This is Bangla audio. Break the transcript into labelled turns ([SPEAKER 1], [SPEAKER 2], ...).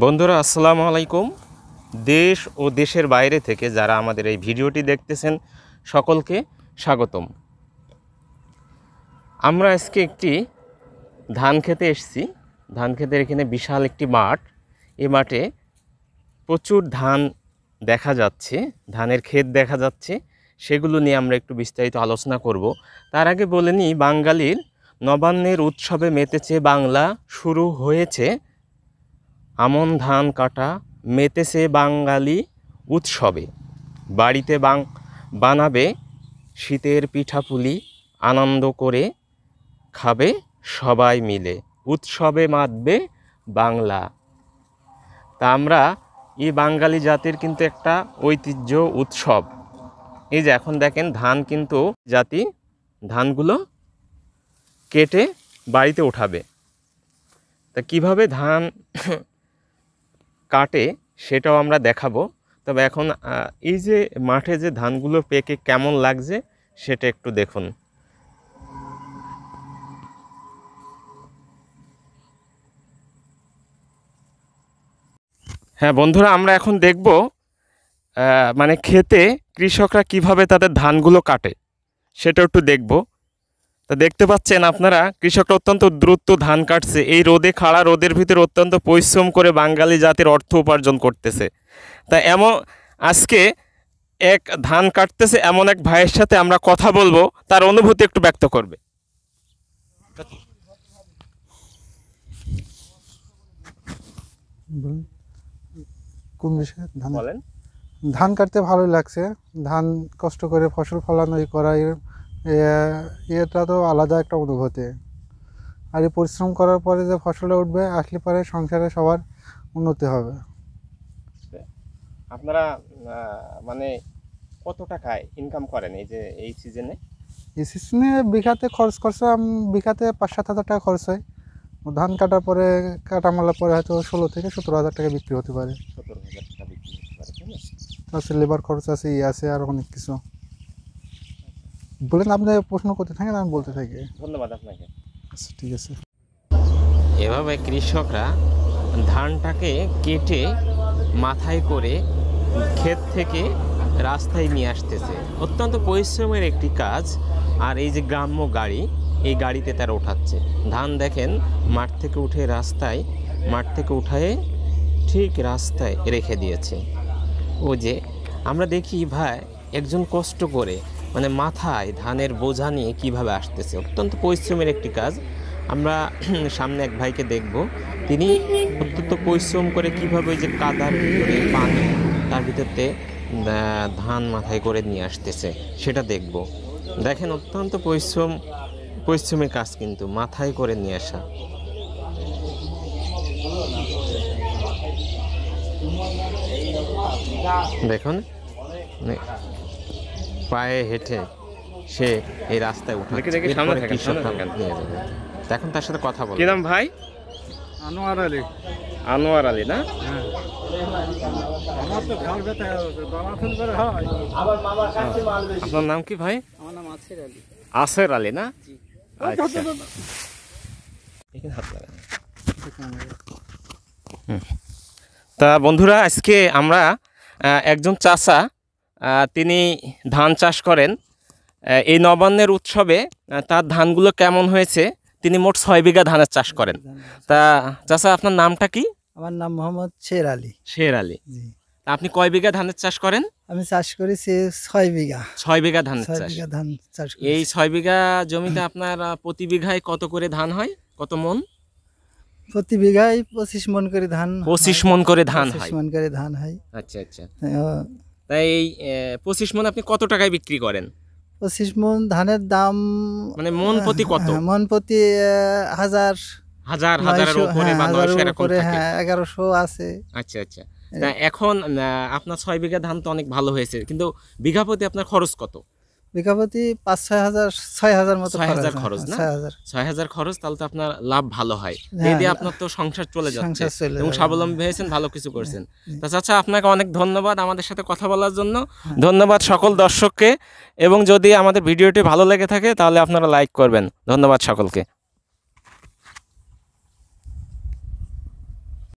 [SPEAKER 1] বন্ধুরা আসসালামু আলাইকুম। দেশ ও দেশের বাইরে থেকে যারা আমাদের এই ভিডিওটি দেখতেছেন সকলকে স্বাগতম। আমরা আজকে একটি ধান খেতে এসেছি। ধান খেতের এখানে বিশাল একটি মাঠ। এই মাঠে প্রচুর ধান দেখা যাচ্ছে, ধানের ক্ষেত দেখা যাচ্ছে। সেগুলো নিয়ে আমরা একটু বিস্তারিত আলোচনা করব। তার আগে বলে নিই, বাঙালির নবান্নের উৎসবে মেতেছে বাংলা, শুরু হয়েছে আমন ধান কাটা, মেতেছে বাঙালি উৎসবে। বাড়িতে বানাবে শীতের পিঠাপুলি, আনন্দ করে খাবে সবাই মিলে, উৎসবে মাতবে বাংলা। তা আমরা এই বাঙালি জাতির কিন্তু একটা ঐতিহ্য উৎসব। এই যে এখন দেখেন ধান কিন্তু জাতি ধানগুলো কেটে বাড়িতে উঠাবে। তা কিভাবে ধান কাটে সেটাও আমরা দেখাবো। তবে এখন এই যে মাঠে যে ধানগুলো পেকে কেমন লাগছে সেটা একটু দেখুন। হ্যাঁ বন্ধুরা, আমরা এখন দেখব মানে ক্ষেতে কৃষকরা কিভাবে তাদের ধানগুলো কাটে সেটা একটু দেখব। তা দেখতে পাচ্ছেন আপনারা, কৃষকরা অত্যন্ত দ্রুত ধান কাটছে। এই রোদে খাড়া রোদের ভিতরে অত্যন্ত পরিশ্রম করে বাঙালি জাতির অর্থ উপার্জন করতেছে। তা আজকে এক ধান কাটতেছে এমন এক ভাইয়ের সাথে আমরা কথা বলবো, তার অনুভূতি একটু ব্যক্ত করবে।
[SPEAKER 2] কোন বিষয়ে?
[SPEAKER 1] বলেন।
[SPEAKER 2] ধান কাটতে ভালোই লাগছে। ধান কষ্ট করে ফসল ফলানো করা, এটা তো আলাদা একটা অনুভূতি। আর এই পরিশ্রম করার পরে যে ফসলে উঠবে, আসলে পরে সংসারে সবার উন্নতি হবে।
[SPEAKER 1] আপনারা মানে কত টাকায় ইনকাম করেন এই সিজনে?
[SPEAKER 2] এই সিজনে বিঘাতে খরচ করছে, বিঘাতে ৫-৭ হাজার টাকা খরচ হয়। ধান কাটার পরে, কাটামালার পরে হয়তো ১৬ থেকে ১৭ হাজার টাকা বিক্রি হতে পারে।
[SPEAKER 1] ১৭,০০০ টাকা বিক্রি হতে পারে, তাই না?
[SPEAKER 2] আছে লেবার খরচ আছে, আছে আর অনেক কিছু। বলেন, আপনি প্রশ্ন করতে থাকেন, আমি বলতে থাকি।
[SPEAKER 1] ধন্যবাদ আপনাকে।
[SPEAKER 2] আচ্ছা, ঠিক আছে।
[SPEAKER 1] এভাবে কৃষকরা ধানটাকে কেটে মাথায় করে ক্ষেত থেকে রাস্তায় নিয়ে আসতেছে। অত্যন্ত পরিশ্রমের একটি কাজ। আর এই যে গ্রাম্য গাড়ি, এই গাড়িতে তারা ওঠাচ্ছে ধান। দেখেন মাঠ থেকে উঠে রাস্তায়, মাঠ থেকে উঠায়ে ঠিক রাস্তায় রেখে দিয়েছে। ও যে আমরা দেখি ভাই একজন কষ্ট করে মানে মাথায় ধানের বোঝা নিয়ে কীভাবে আসতেছে। অত্যন্ত পরিশ্রমের একটি কাজ। আমরা সামনে এক ভাইকে দেখব, তিনি অত্যন্ত পরিশ্রম করে কীভাবে ওই যে কাদার ভিতরে পানি, তার ভিতরতে ধান মাথায় করে নিয়ে আসতেছে সেটা দেখব। দেখেন অত্যন্ত পরিশ্রমের কাজ, কিন্তু মাথায় করে নিয়ে আসা। দেখুন পায়ে হেঁটে সে এই রাস্তায় উঠে এখন তার সাথে কথা বল। কি নাম ভাই?
[SPEAKER 2] আনোয়ার আলী।
[SPEAKER 1] আনোয়ার আলী না? আপনার নাম কি ভাই?
[SPEAKER 3] আমার নাম আসের আলী।
[SPEAKER 1] আসের আলী না? আচ্ছা। তা বন্ধুরা, আজকে আমরা একজন চাচা, তিনি ধান চাষ করেন। এই নবান্নের উৎসবে তার ধানগুলো কেমন হয়েছে, তিনি মোট ৬ বিঘা ধানের চাষ করেন। তা চাচা, আপনার নামটা কি?
[SPEAKER 3] আমার নাম মোহাম্মদ শের আলী।
[SPEAKER 1] শের আলী। আপনি কয় বিঘা ধানের চাষ করেন?
[SPEAKER 3] আমি চাষ করেছি ৬ বিঘা।
[SPEAKER 1] ৬ বিঘা ধানের
[SPEAKER 3] চাষ।
[SPEAKER 1] এই ৬ বিঘা জমিতে আপনার প্রতি বিঘায় কত করে ধান হয়, কত মন?
[SPEAKER 3] প্রতি বিঘায় ২৫ মন করে ধান।
[SPEAKER 1] ২৫ মন করে ধান হয়।
[SPEAKER 3] ২৫ মন করে ধান হয়।
[SPEAKER 1] আচ্ছা আচ্ছা। তাই এই ২৫ মন আপনি কত টাকায় বিক্রি করেন?
[SPEAKER 3] ২৫ মন ধানের দাম
[SPEAKER 1] মানে মন প্রতি কত?
[SPEAKER 3] মন প্রতি হাজারের উপরে বা ৯০০ এরকম থাকে। হ্যাঁ, ১১০০ আছে।
[SPEAKER 1] আচ্ছা আচ্ছা। তা এখন আপনার ৬ বিঘা ধান তো অনেক ভালো হয়েছে, কিন্তু বিঘা প্রতি আপনার খরচ কত?
[SPEAKER 3] বিঘা প্রতি ৫-৬ হাজার মতো
[SPEAKER 1] খরচ না? ৬,০০০ খরচ, তাহলে তো আপনার লাভ ভালো হয়। এই দিয়ে আপনার তো সংসার চলে যাচ্ছে এবং স্বাবলম্বী হয়েছেন, ভালো কিছু করছেন। তা চাচা, আপনাকে অনেক ধন্যবাদ আমাদের সাথে কথা বলার জন্য। ধন্যবাদ সকল দর্শককে, এবং যদি আমাদের ভিডিওটি ভালো লেগে থাকে তাহলে আপনারা লাইক করবেন। ধন্যবাদ সকলকে।